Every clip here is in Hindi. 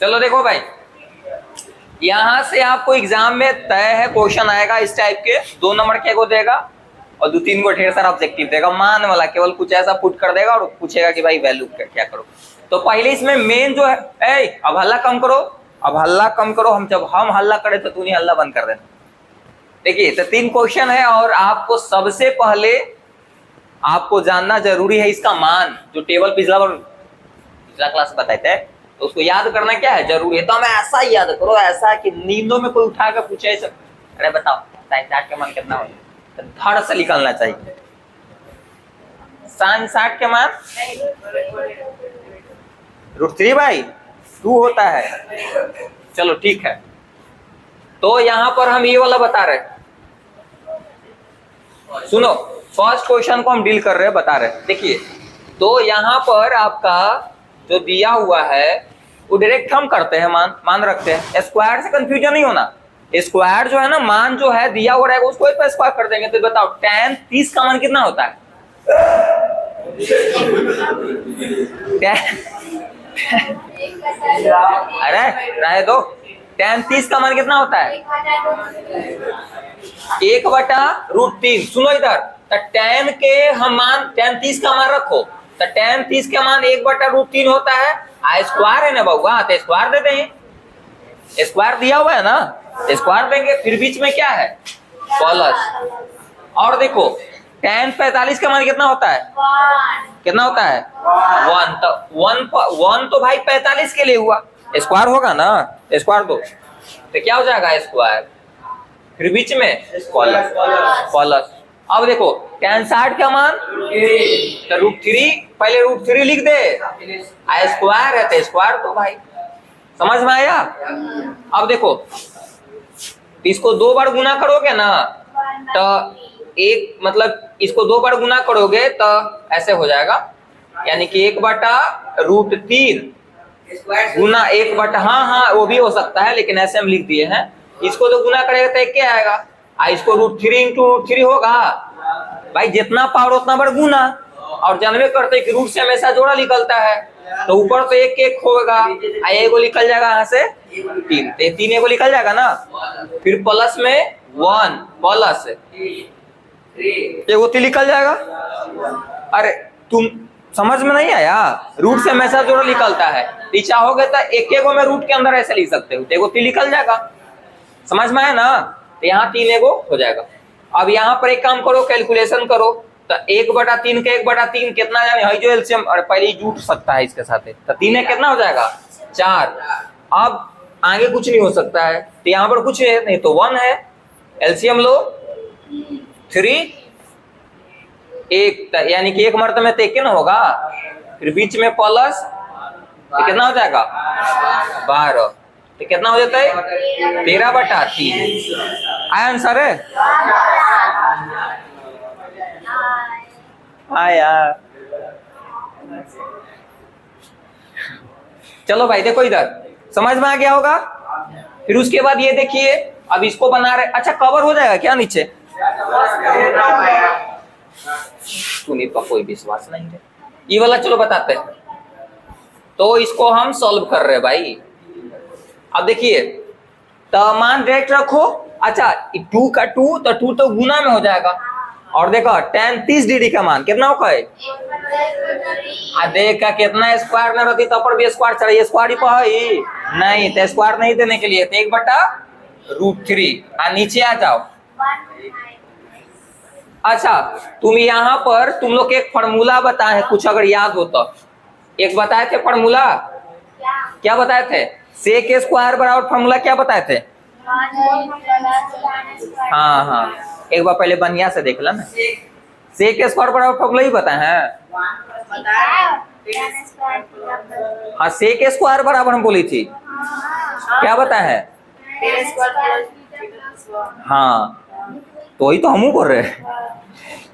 चलो देखो भाई, यहां से आपको एग्जाम में तय है क्वेश्चन आएगा इस टाइप के, 2 नंबर के को देगा और 2-3 को ढेर सारा ऑब्जेक्टिव देगा, मान वाला केवल कुछ ऐसा पुट कर देगा और पूछेगा कि भाई वैल्यू क्या करो। तो पहले इसमें मेन जो है, अब हल्ला कम करो, अब हल्ला कम करो, जब हम हल्ला करें तो तू नहीं हल्ला बंद कर देना। देखिए तो 3 क्वेश्चन है और आपको सबसे पहले आपको जानना जरूरी है इसका मान, जो टेबल पिछला क्लास बताए थे, तो उसको याद करना क्या है जरूरी है। तो हमें ऐसा ही याद करो, ऐसा कि नींदों में कोई उठा कर पूछे सब, अरे बताओ साइन 60 के मान कितना हो, तो धड़ से निकलना चाहिए। साइन 60 के मान √3 बाई 2 होता है। चलो ठीक है, तो यहां पर हम ये वाला बता रहे, सुनो फर्स्ट क्वेश्चन को हम डील कर रहे हैं, बता रहे। देखिए तो यहां पर आपका जो दिया हुआ है वो डायरेक्ट हम करते हैं, मान रखते हैं, स्क्वायर से कंफ्यूजन नहीं होना। स्क्वायर जो है ना, मान जो है दिया हुआ रहेगा उसको एक स्क्वायर कर देंगे। तो बताओ tan 30 का मान कितना होता है? अरे रहे दो, tan 30 का मान कितना होता है? 1/√3। सुनो इधर, तो tan के हम मान, tan 30 का मान रखो, तो tan 30 का मान 1/√3 होता है। स्क्वायर है ना बउआ, तो स्क्वायर दे दें, स्क्वायर दिया हुआ है ना, स्क्वायर देंगे। फिर बीच में क्या है? प्लस। और देखो tan 45 का मान कितना होता है? कितना होता है? 1। तो 1 तो भाई 45 के लिए हुआ, स्क्वायर होगा ना, स्क्वायर दो तो क्या हो जाएगा? स्क्वायर। फिर बीच में प्लस। अब देखो tan 60 का मान तो √3, पहले √3 लिख दे, स्क्वायर है तो स्क्वायर तो भाई, समझ में आया? अब देखो इसको 2 बार गुना करोगे ना, तो एक मतलब इसको 2 बार गुना करोगे तो ऐसे हो जाएगा, यानी कि 1/√3 गुना 1/, हाँ वो भी हो सकता है, लेकिन ऐसे हम लिख दिए हैं। इसको तो गुना करेगा तो एक क्या आएगा, इसको √3 into √3 होगा भाई, जितना पावर उतना बार गुना, और जानवे करते कि रूट से हमेशा जोड़ा निकलता है, तो ऊपर तो एक होगा, एगो निकल जाएगा यहाँ से 3, तो 3 एगो निकल जाएगा ना, फिर प्लस में 1 प्लस एगो 3 निकल जाएगा। अरे तुम समझ में नहीं आया? रूट से हमेशा जोड़ा निकलता है, इच्छा हो गया तो एक एगो में रूट के अंदर ऐसे लिख सकते हो, एगो 3 निकल जाएगा, समझ में आया ना? तो यहाँ 3 एगो हो जाएगा। अब यहाँ पर एक काम करो, कैलकुलेशन करो, तो 1/3 का 1/3 कितना जाने, है जो एलसीएम, और पहले जुट सकता है इसके साथ, तो 3 कितना हो जाएगा? 4। अब आगे कुछ नहीं हो सकता है, तो यहाँ पर कुछ है नहीं, तो 1 है, एलसीएम लो 3 1, यानी कि 1 मर्तबे में तो 1 ना होगा, फिर बीच में प्लस, तो कितना हो जाएगा? 12, तो कितना हो जाता है? 13/3। आया आंसर है? आया। चलो भाई देखो इधर, समझ में आ गया होगा। फिर उसके बाद ये देखिए, अब इसको बना रहे, अच्छा कवर हो जाएगा क्या नीचे? सुनीत का कोई विश्वास नहीं है, ये वाला चलो बताते हैं। तो इसको हम सॉल्व कर रहे हैं भाई। अब देखिए तो मान डायरेक्ट रखो, अच्छा 2 का 2 तो 2 तो गुना में हो जाएगा, और देखो tan 30 डिग्री का मान कितना होगा? देखा कितना स्क्वायर में रहती तो पर भी स्क्वायर चाहिए, स्क्वायर ही पाई नहीं, तो स्क्वायर नहीं देने के लिए तो 1/√3। नीचे आ जाओ। अच्छा तुम यहाँ पर तुम लोग एक फॉर्मूला बताए, कुछ अगर याद हो तो, एक बताए थे फॉर्मूला, क्या बताए थे? सेक स्क्वायर बराबर फॉर्मूला क्या बताए थे? हाँ एक बार पहले बढ़िया से देख लो ना, सेक स्क्वायर बराबर फॉर्मूला ही बताए हैं। हाँ सेक स्क्वायर बराबर हम बोली थी, क्या बताए हैं? हाँ तो वही तो हम बोल रहे हैं।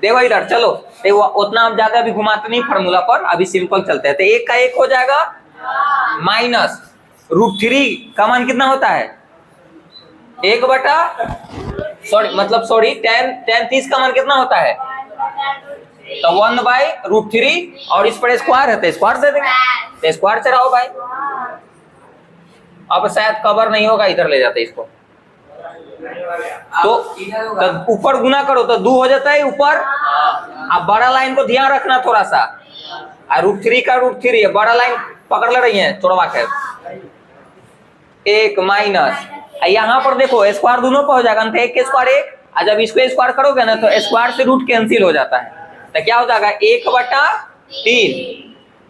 देखो इधर चलो, देखो उतना हम ज्यादा अभी घुमाते नहीं फॉर्मूला पर, अभी सिंपल चलते हैं। तो 1 का 1 हो जाएगा, माइनस √3 का मान कितना होता है? 1/सॉरी tan 30 का मान कितना होता है? तो 1/√3, और इस पर स्क्वायर है तो स्क्वायर दे देंगे, तो स्क्वायर से रहो भाई। अब शायद कवर नहीं होगा, इधर ले जाते इसको। तो ऊपर गुना करो तो 2 हो जाता है ऊपर। अब बड़ा लाइन को ध्यान रखना थोड़ा सा, √3 का √3 है, बड़ा लाइन पकड़ ले रही है छोड़वा के, 1 माइनस, यहाँ पर देखो स्क्वायर दोनों पर हो जाएगा, 1 के स्क्वायर 1, और जब इसको स्क्वायर करोगे ना तो स्क्वायर से रूट कैंसिल हो जाता है, तो क्या हो जाएगा 1/3।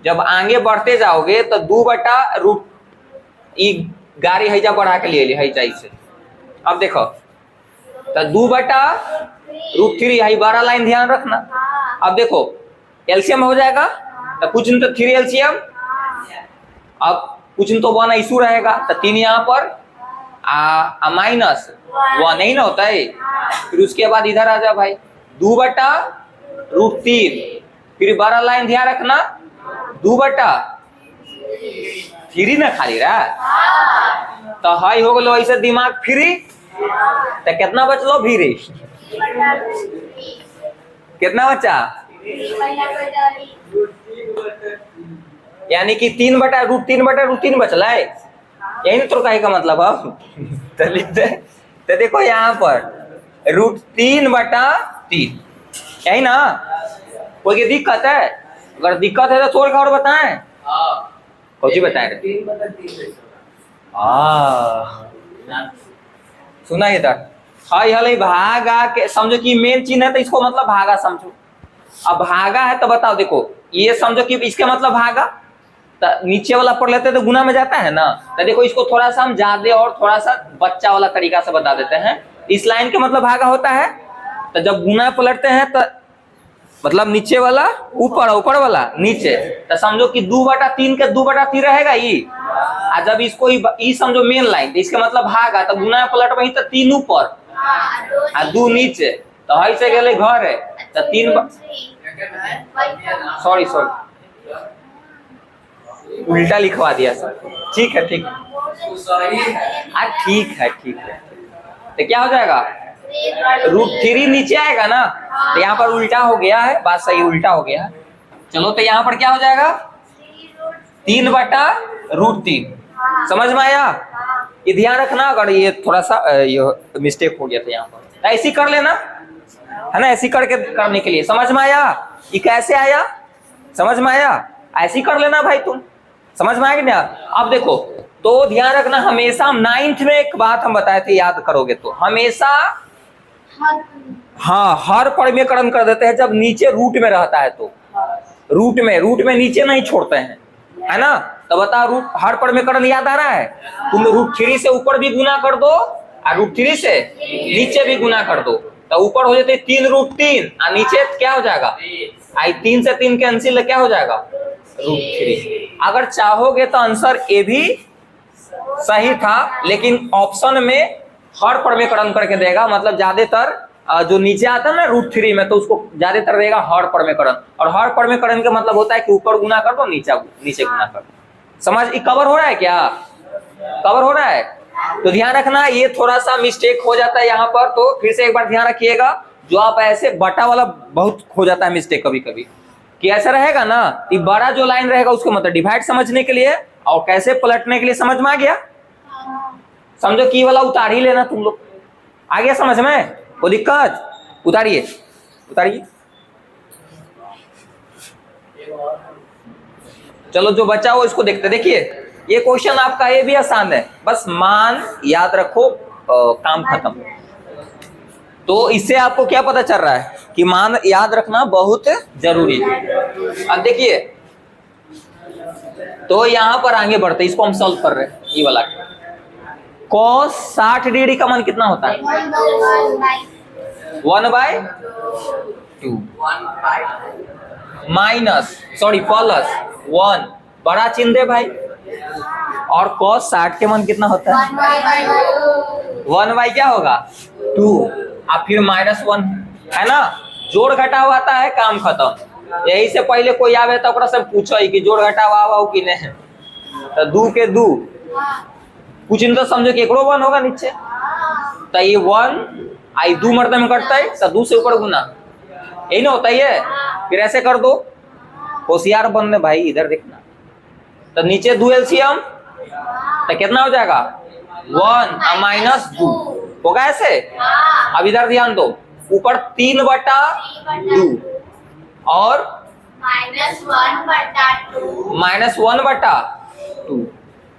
जब आगे बढ़ते जाओगे तो 2/√, गाड़ी हैजा बढ़ा के लिए हैजा इसे। अब देखो तो 2/√3 है, बड़ा लाइन ध्यान रखना। अब देखो एलसीएम हो जाएगा, तो कुछ दिन तो 3 एलसीएम, अब कुछ दिन तो 1 इशू रहेगा, तो 3 यहाँ पर माइनस 1 नहीं ना होता है। फिर उसके बाद इधर आ जा भाई 2/√3, फिर बड़ा लाइन ध्यान रखना 2/3 ना खाली रहा, तो हाई हो गलो ऐसे दिमाग फ्री, तो कितना बचलो फिर, कितना बचा, यानी कि 3/√3/√3 बचला है, यही ना तो कहे का मतलब। अब तो लिखते तो देखो यहाँ पर √3/3, यही ना। कोई दिक्कत है? अगर दिक्कत है तो छोड़ और बताएं, कौन बताए सुना इधर। हाई हल भागा के समझो कि मेन चिन्ह है तो इसको मतलब भागा समझो। अब भागा है तो बताओ, देखो ये समझो कि इसके मतलब भागा, तो नीचे वाला पढ़ लेते तो गुना में जाता है ना। तो देखो इसको थोड़ा सा हम ज्यादा और थोड़ा सा बच्चा वाला तरीका से बता देते हैं। इस लाइन के मतलब भागा होता है, तो जब गुना पलटते हैं तो मतलब नीचे वाला ऊपर, ऊपर वाला नीचे, तो समझो कि 2/3 के 2/3 रहेगा ये। और जब इसको ई समझो मेन लाइन, तो इसका मतलब भागा, तो गुना पलट वही तो 3 ऊपर और 2 नीचे, तो हई से गए घर है, तो 3 सॉरी उल्टा लिखवा दिया सर। ठीक है ठीक है, ठीक है ठीक है। तो क्या हो जाएगा √3 नीचे आएगा ना, तो यहाँ पर उल्टा हो गया है, बात सही उल्टा हो गया है। चलो तो यहाँ पर क्या हो जाएगा 3/√3। समझ में आया? ये ध्यान रखना, अगर ये थोड़ा सा ये मिस्टेक हो गया था यहाँ पर, ऐसी कर लेना है ना, ऐसी करके करने के लिए। समझ में आया? ये कैसे आया समझ में आया? ऐसी कर लेना भाई, तुम समझ में आएगी ना। अब देखो तो ध्यान रखना, हमेशा 9th में एक बात हम बताए थे, याद करोगे तो, हमेशा हाँ हर परिमेयकरण कर देते हैं जब नीचे रूट में रहता है, तो रूट में नीचे नहीं छोड़ते हैं, है ना। तो बता रूट हर परिमेयकरण याद आ रहा है? तुम √3 से ऊपर भी गुना कर दो और √3 से नीचे भी गुना कर दो, तो ऊपर हो जाते 3√3 और नीचे क्या हो जाएगा 3 से 3 कैंसिल, क्या हो जाएगा √3। अगर चाहोगे तो आंसर ए भी सही था, लेकिन ऑप्शन में हर परिमेयकरण करके देगा, मतलब ज्यादातर जो नीचे आता है ना √3 में, तो उसको ज्यादातर देगा हर परिमेयकरण। और हर परिमेयकरण का मतलब होता है कि ऊपर गुना कर दो, नीचे गुना कर दो। समझ कवर हो रहा है क्या? कवर हो रहा है? तो ध्यान रखना, ये थोड़ा सा मिस्टेक हो जाता है यहाँ पर, तो फिर से एक बार ध्यान रखिएगा। जो आप ऐसे बटा वाला बहुत हो जाता है मिस्टेक कभी कभी, कि ऐसा रहेगा ना, ये बड़ा जो लाइन रहेगा उसको मतलब डिवाइड समझने के लिए और कैसे पलटने के लिए। समझ में आ गया? समझो कि वाला उतार ही लेना तुम लोग, आ गया समझ में? कोई दिक्कत? उतारिए। चलो जो बचा हो इसको देखते। देखिए ये क्वेश्चन आपका ये भी आसान है, बस मान याद रखो, काम खत्म। तो इससे आपको क्या पता चल रहा है कि मान याद रखना बहुत जरूरी है। अब देखिए तो यहाँ पर आगे बढ़ते, इसको हम सॉल्व कर रहे हैं। ये वाला cos 60 डिग्री का मान कितना होता है? 1/2 माइनस प्लस 1, बड़ा चिन्ह दे भाई। और cos 60 के मान कितना होता है? 1/, क्या होगा 2 और फिर -1, है ना। जोड़ घटाव आता है, काम खत्म। यही से पहले कोई आवे तो से पूछो कि जोड़ घटाव आवा कि नहीं, तो 2 के 2 कुछ तो समझो कि एकड़ो 1 होगा नीचे, तो ये 1 आई 2 मरतबे में कटता है, तो 2 से ऊपर गुना, यही ना होता है। फिर ऐसे कर दो, होशियार बनने भाई, इधर देखना। तो नीचे 2 एलसीएम तो कितना हो जाएगा 1 माइनस 2 होगा ऐसे। अब इधर ध्यान दो, ऊपर 3/2 और -1/2।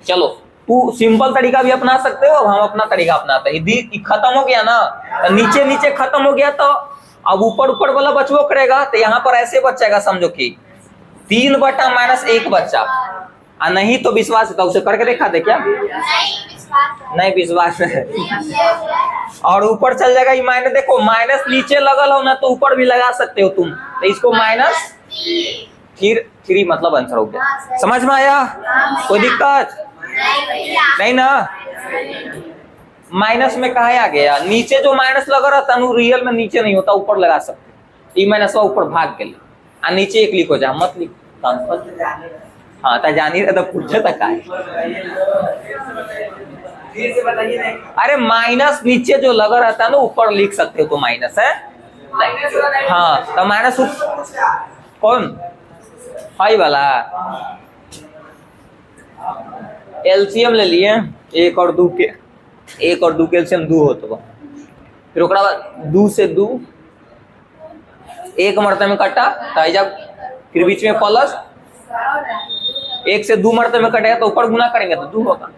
चलो तू सिंपल तरीका भी अपना सकते हो, अब हम अपना तरीका अपनाते हैं। खत्म हो गया ना, तो नीचे नीचे खत्म हो गया, तो अब ऊपर ऊपर वाला बचबो करेगा। तो यहाँ पर ऐसे बचेगा, समझो कि 3/-1 बच्चा। नहीं तो विश्वास था, उसे करके देखा दे क्या? नहीं विश्वास है। और ऊपर चल जाएगा ये माइनस, देखो माइनस नीचे लगल हो ना, तो ऊपर भी लगा सकते हो तुम। तो इसको -3 मतलब आंसर हो गया। समझ में आया? कोई दिक्कत नहीं ना? माइनस में कहा आ गया, नीचे जो माइनस लगा रहता है रियल में नीचे नहीं होता, ऊपर लगा सकते। -1 ऊपर भाग के लिए, नीचे 1 लिखो, जा मत लिखो। हाँ तो जानी रहे तो पूछे तक आए। अरे माइनस नीचे जो लगा रहता है ना, ऊपर लिख सकते हो तो माइनस है। हाँ तो माइनस कौन हाई वाला एलसीएम ले लिए, 1 और 2 के एलसीएम 2 हो, तो फिर ओकरा बाद 2 से 2 1 मरते में कटा, तो जब फिर बीच में प्लस 1 से 2 मरते में कटेगा, तो ऊपर गुना करेंगे तो 2 होगा।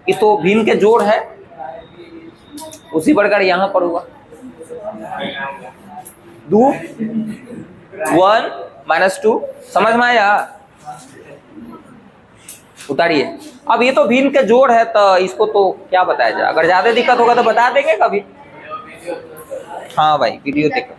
ये तो भिन्न के जोड़ है, उसी प्रकार यहाँ पर होगा 2 1 -2। समझ में आया? उतारिए। अब ये तो भिन्न के जोड़ है, तो इसको तो क्या बताया जाए। अगर ज्यादा दिक्कत होगा तो बता देंगे कभी। हाँ भाई वीडियो देखो।